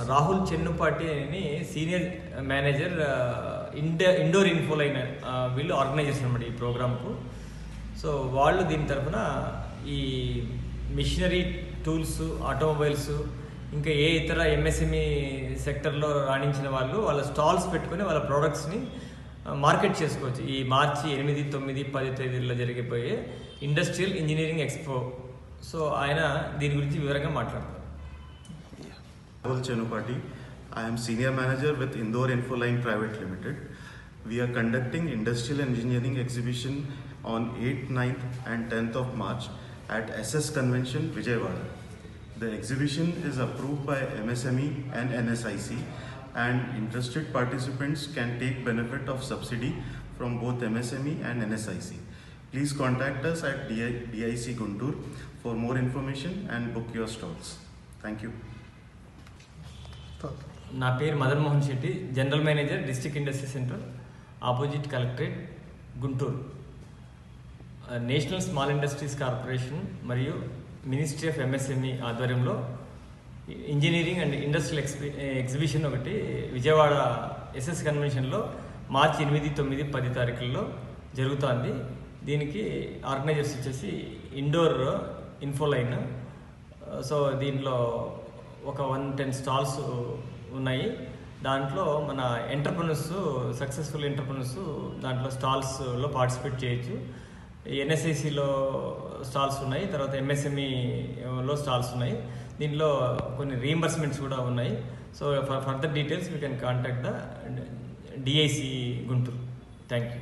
రాహుల్ చెన్నుపాటి అని senior manager indoor Infoline వీళ్ళు organisation అనమాట ఈ ప్రోగ్రామ్కు. సో వాళ్ళు దీని తరఫున ఈ మిషనరీ టూల్స్, ఆటోమొబైల్స్, ఇంకా ఏ ఇతర ఎంఎస్ఎంఈ సెక్టర్లో రాణించిన వాళ్ళు వాళ్ళ స్టాల్స్ పెట్టుకొని వాళ్ళ ప్రోడక్ట్స్ని మార్కెట్ చేసుకోవచ్చు. ఈ మార్చి 8, 9, 10 తేదీల్లో జరిగిపోయే ఇండస్ట్రియల్ ఇంజనీరింగ్ ఎక్స్పో. సో ఆయన దీని గురించి వివరంగా మాట్లాడతారు. Rahul Chenupati. I am Senior Manager with Indore Infoline Private Limited. We are conducting Industrial Engineering Exhibition on 8th, 9th and 10th of March at SS Convention, Vijayawada. The exhibition is approved by MSME and NSIC, and interested participants can take benefit of subsidy from both MSME and NSIC. Please contact us at DIC Guntur for more information and book your stalls. Thank you. నా పేరు Madan Mohan Shetty, general manager, district industry centre, opposite collectorate, Guntur. National small industries corporation మరియు ministry of MSME ఆధ్వర్యంలో engineering and industrial exhibition ఒకటి Vijayawada SS కన్వెన్షన్లో మార్చి 8, 9, 10 తారీఖుల్లో జరుగుతోంది. దీనికి organisers వచ్చేసి indoor Infoline. So దీంట్లో ఒక 110 స్టాల్స్ ఉన్నాయి. దాంట్లో మన ఎంటర్ప్రెన్యూర్స్, సక్సెస్ఫుల్ ఎంటర్ప్రెన్యూర్స్ దాంట్లో స్టాల్స్లో పార్టిసిపేట్ చేయొచ్చు. ఎన్ఎస్ఐసిలో స్టాల్స్ ఉన్నాయి, తర్వాత ఎంఎస్ఎంఈలో స్టాల్స్ ఉన్నాయి. దీనిలో కొన్ని రీఎంబర్స్మెంట్స్ కూడా ఉన్నాయి. So for further details you can contact the DIC Guntur. Thank you.